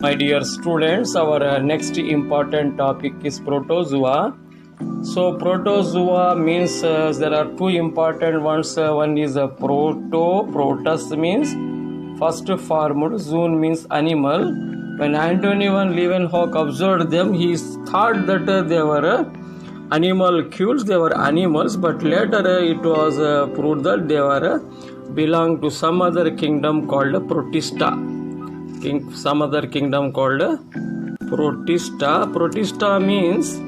My dear students, our next important topic is protozoa. So protozoa means there are two important ones. One is protus means first formed, zoon means animal. When Antony van Leeuwenhoek observed them, he thought that they were animalcules, they were animals, but later it was proved that they were belong to some other kingdom called Protista. Some other kingdom called Protista. Protista means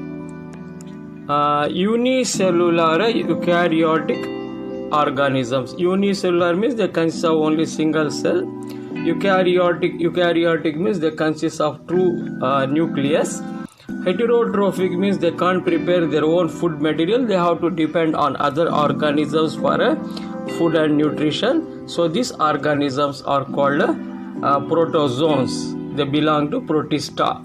unicellular eukaryotic organisms. Unicellular means they consist of only single cell. Eukaryotic means they consist of two nucleus. Heterotrophic means they can't prepare their own food material. They have to depend on other organisms for food and nutrition. So these organisms are called protozoans. They belong to Protista.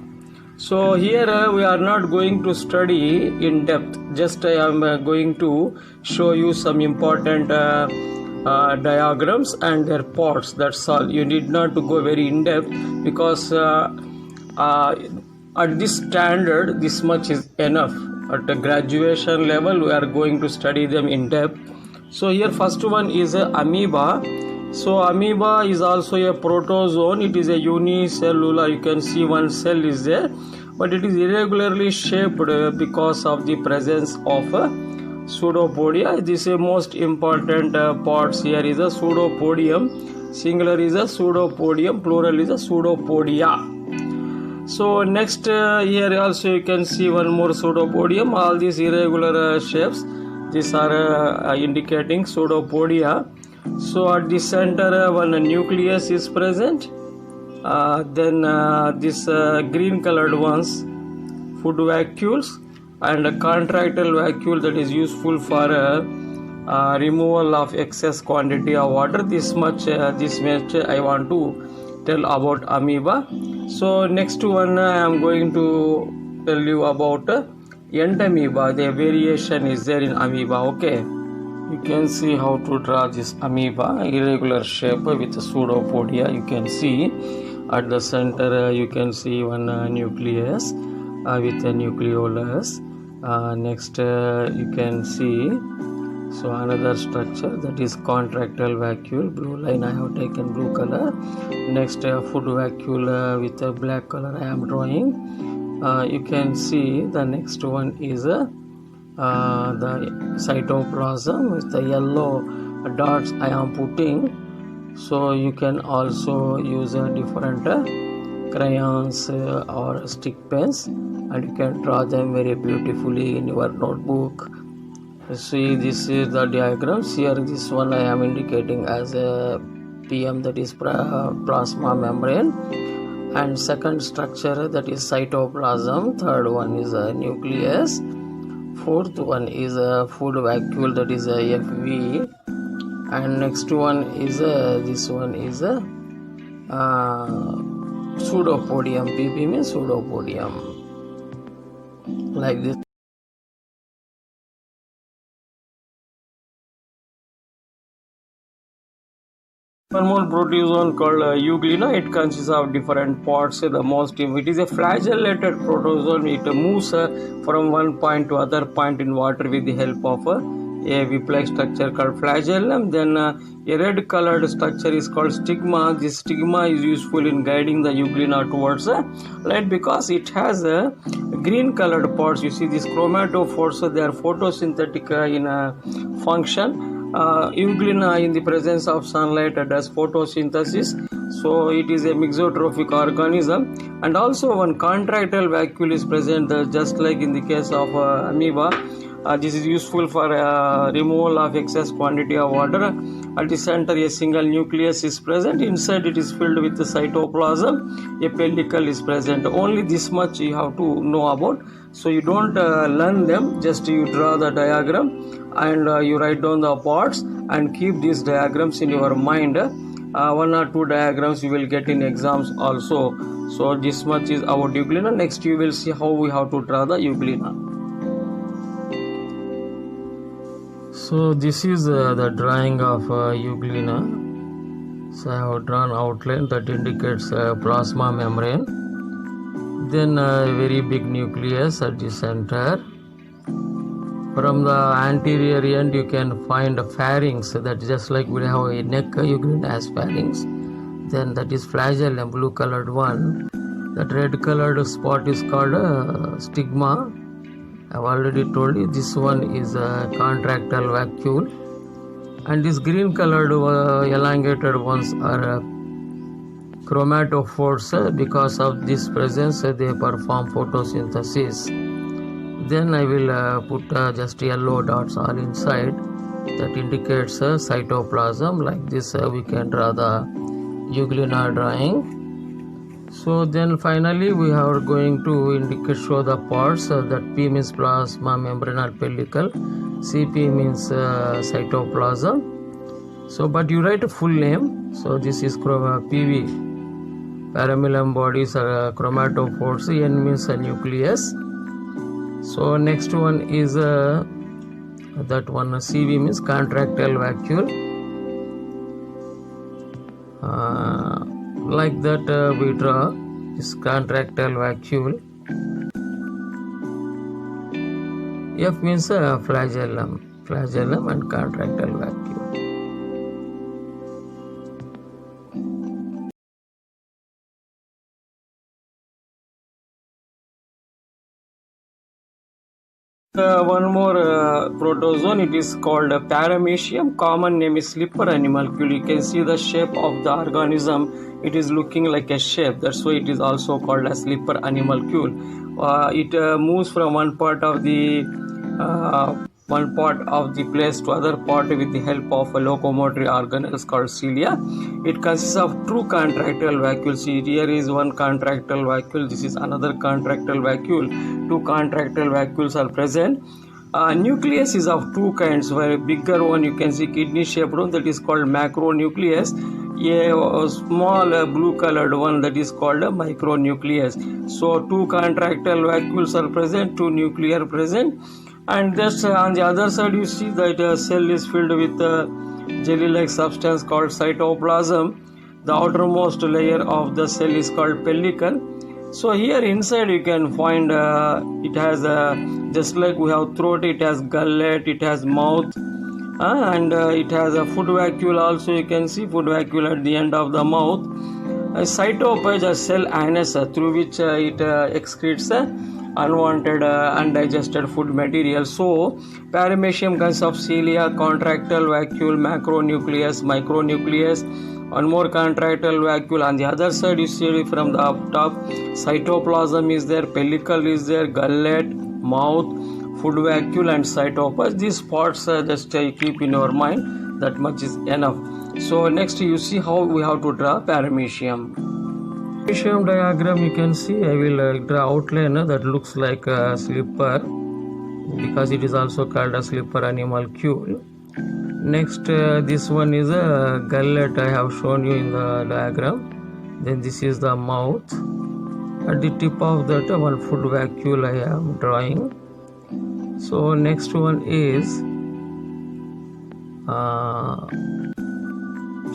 So here we are not going to study in depth. Just I am going to show you some important diagrams and their parts. That's all. You need not to go very in depth because at this standard this much is enough. At the graduation level we are going to study them in depth. So here first one is amoeba. So amoeba is also a protozoan. It is a unicellular. You can see one cell is there, but it is irregularly shaped because of the presence of pseudopodia. This is most important parts here is a pseudopodium. Singular is a pseudopodium, plural is a pseudopodia. So next here also you can see one more pseudopodium. All these irregular shapes, these are indicating pseudopodia. So at the center one nucleus is present. Then this green colored ones, food vacuoles, and a contractile vacuole that is useful for removal of excess quantity of water. This much I want to tell about amoeba. So next one I am going to tell you about entamoeba. The variation is there in amoeba. Okay. You can see how to draw this amoeba, irregular shape with pseudopodia. You can see at the center you can see one nucleus with a nucleolus. Next you can see so another structure, that is contractile vacuole. Blue line I have taken blue color. Next food vacuole with a black color I am drawing. You can see the next one is the cytoplasm with the yellow dots I am putting. So you can also use different crayons or stick pens, and you can draw them very beautifully in your notebook. See, this is the diagrams. Here this one I am indicating as a PM, that is plasma membrane, and second structure that is cytoplasm. Third one is a nucleus. Fourth one is a food vacuole, that is a FV, and next one is this one is a pseudopodium. PP means pseudopodium, like this. One more protozoan called Euglena. It consists of different parts. The most it is a flagellated protozoan. It moves from one point to other point in water with the help of a whip-like structure called flagellum. Then a red colored structure is called stigma. This stigma is useful in guiding the euglena towards the light because it has a green colored parts. You see these chromatophores, so they are photosynthetic in a function. Euglena in the presence of sunlight does photosynthesis, so it is a mixotrophic organism. And also one contractile vacuole is present, just like in the case of amoeba. This is useful for removal of excess quantity of water. At the center a single nucleus is present. Inside it is filled with the cytoplasm. A pellicle is present. Only this much you have to know about. So you don't learn them, just you draw the diagram and you write down the parts and keep these diagrams in your mind. One or two diagrams you will get in exams also. So this much is about euglena. Next you will see how we have to draw the euglena. So this is the drawing of euglena. So I have drawn outline that indicates plasma membrane. Then a very big nucleus at the center. From the anterior end you can find a pharynx, that just like we have a neck, euglena has pharynx. Then that is flagellum, blue colored one. That red colored spot is called stigma. I've already told you this one is a contractile vacuole, and these green colored elongated ones are chromatophores. Because of this presence they perform photosynthesis. Then I will put just yellow dots all inside, that indicates cytoplasm. Like this we can draw the euglena drawing. So then finally we are going to show the parts. That P means plasma membranal pellicle, CP means cytoplasm. So but you write a full name. So this is PV, paramilum bodies are chromatophores. N means a nucleus. So next one is that one CV means contractile vacuole. Like that we draw this contractile vacuole. F means flagellum and contractile vacuole. One more protozoan, it is called paramecium. Common name is slipper animalcule. You can see the shape of the organism, it is looking like a shape, that's why it is also called a slipper animalcule. It moves from one part of the place to other part with the help of a locomotory organelles called cilia. It consists of two contractile vacuoles. Here is one contractile vacuole, this is another contractile vacuole. Two contractile vacuoles are present. Nucleus is of two kinds, where a bigger one you can see kidney shaped one, that is called macronucleus. A small blue colored one, that is called a micronucleus. So two contractile vacuoles are present, two nuclei are present. And just on the other side you see that a cell is filled with a jelly like substance called cytoplasm. The outermost layer of the cell is called pellicle. So here inside you can find it has just like we have throat, it has gullet, it has mouth, and it has a food vacuole also. You can see food vacuole at the end of the mouth. A cytopage, a cell anus through which it excretes unwanted undigested food material. So paramecium consists of cilia, contractile vacuole, macronucleus, micronucleus, one more contractile vacuole. On the other side you see from the up top, cytoplasm is there, pellicle is there, gullet, mouth, food vacuole and cytopage. These parts just keep in your mind, that much is enough. So next you see how we have to draw paramecium. Paramecium diagram you can see, I will draw outline that looks like a slipper, because it is also called a slipper animalcule. Next this one is a gullet, I have shown you in the diagram. Then this is the mouth. At the tip of that one food vacuole I am drawing. So next one is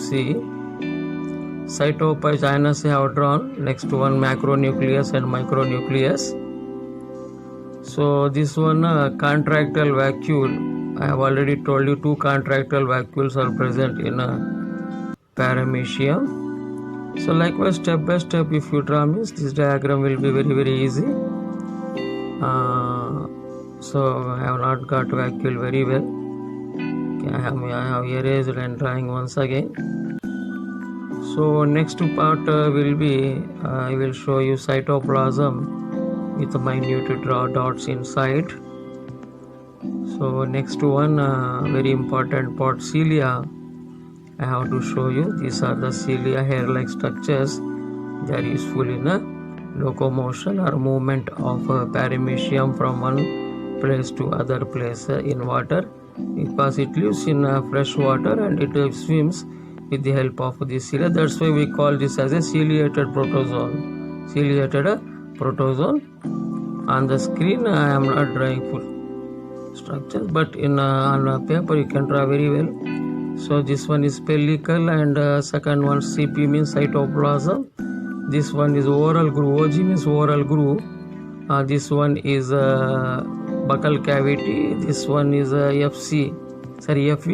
see, cytopage anus I have drawn. Next one macronucleus and micronucleus. So this one contractile vacuole, I have already told you two contractile vacuoles are present in a paramecium. So likewise, step by step, if you draw means this diagram will be very easy. So I have not got vacuole very well. Okay, I have erased and drawing once again. So next part will be I will show you cytoplasm with minute draw dots inside. So next one very important part, cilia. I have to show you. These are the cilia, hair-like structures. They are useful in locomotion or movement of paramecium from one place to other place in water, because it lives in fresh water and it swims with the help of the cilia. That's why we call this as a ciliated protozoan. Ciliated protozoan. On the screen I am not drawing full structure, but on paper you can draw very well. So this one is pellicle, and second one CP means cytoplasm. This one is oral groove. OG means oral groove. This one is buccal cavity. This one is FV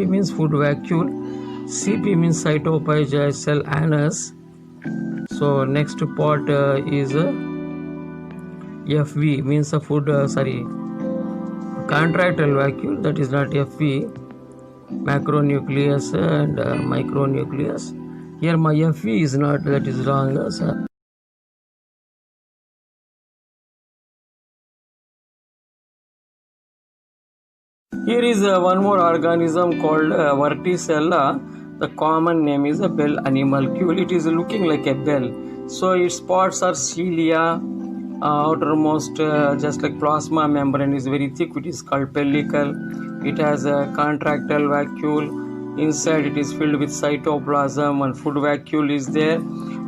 means food vacuole. CP means cytopygia cell anus. So next part is FV means a food contractile vacuole, that is not FV. Macronucleus and micronucleus. Here my FV is not, that is wrong. Here is one more organism called Verticella. The common name is a bell animalcule. It is looking like a bell. So its parts are cilia, outermost just like plasma membrane is very thick, which is called pellicle. It has a contractile vacuole. Inside it is filled with cytoplasm, and food vacuole is there.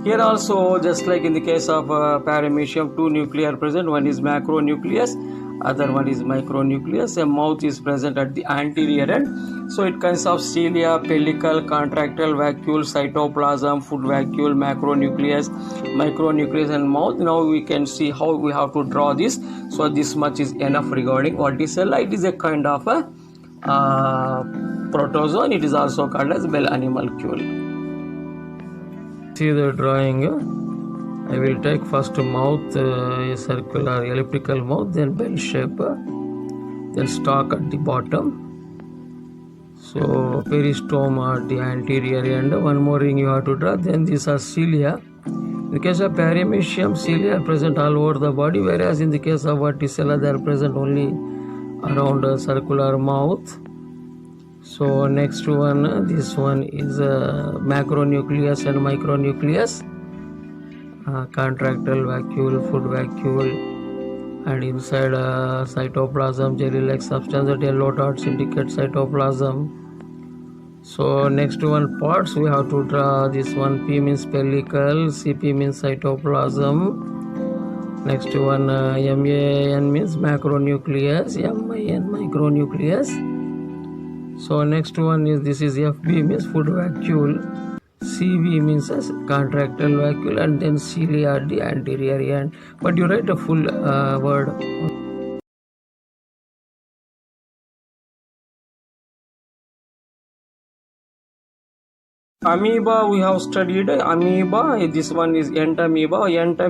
Here also, just like in the case of paramecium, two nuclei are present. One is macronucleus, other one is micronucleus. A mouth is present at the anterior end. So it consists of cilia, pellicle, contractile vacuole, cytoplasm, food vacuole, macronucleus, micronucleus, and mouth. Now we can see how we have to draw this. So this much is enough regarding Verticella. It is a kind of a protozoan. It is also called as bell animalcule. See the drawing. I will take first mouth, a circular elliptical mouth, then bell shape, then stalk at the bottom. So peristome at the anterior end. One more ring you have to draw. Then these are cilia. In the case of paramecium, cilia are present all over the body, whereas in the case of Verticella they are present only around a circular mouth. So next one, this one is macronucleus and micronucleus. Contractile vacuole, food vacuole, and inside cytoplasm, jelly-like substance. That yellow dots indicate cytoplasm. So next one, parts we have to draw. This one, P means pellicle, CP means cytoplasm. Next one, MAN means macronucleus, MIN micronucleus. So next one is, this is FB means food vacuole. CV means as contractile vacuole, and then cilia at the anterior end. But you write a full word. Amoeba we have studied. Amoeba, this one is entamoeba. Enta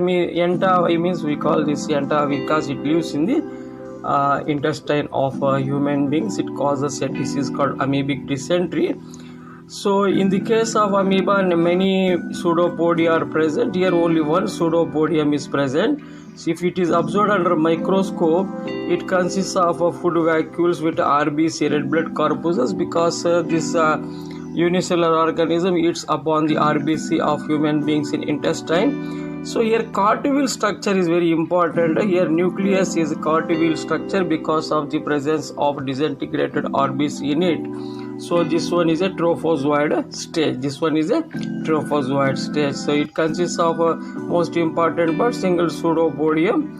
means we call this enta because it lives in the intestine of human beings. It causes a disease called amoebic dysentery. So in the case of amoeba, many pseudopodia are present. Here only one pseudopodium is present. So if it is observed under microscope, it consists of food vacuoles with RBC, red blood corpuscles, because this unicellular organism eats upon the RBC of human beings in intestine. So here cartwheel structure is very important. Here nucleus is a cartwheel structure because of the presence of disintegrated RBC in it. So this one is a trophozoid stage. This one is a trophozoid stage. So it consists of most important part, single pseudopodium,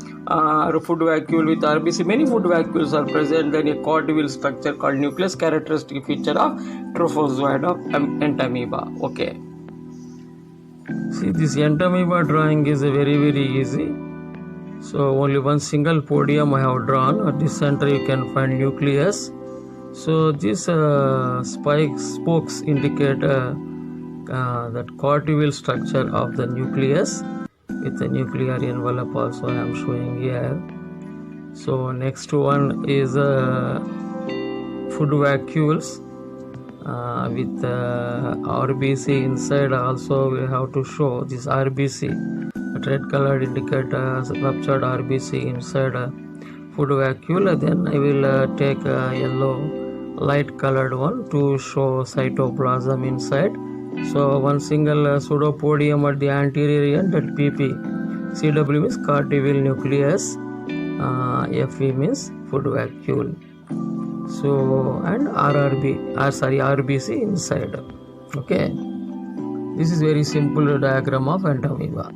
food vacuole with RBC. Many food vacuoles are present. Then a cartwheel structure called nucleus, characteristic feature of trophozoid of entamoeba. Okay. See, this entamoeba drawing is very easy. So only one single podium I have drawn. At the center you can find nucleus. So these spokes indicate that cortical structure of the nucleus with the nuclear envelope also I am showing here. So next one is food vacuoles with RBC inside. Also we have to show this RBC. That red color indicate ruptured RBC inside food vacuole. Then I will take a yellow light colored one to show cytoplasm inside. So one single pseudopodium at the anterior end, that PP. CW means cortical nucleus, FV means food vacuole. So and RBC inside. Okay, this is very simple diagram of entamoeba.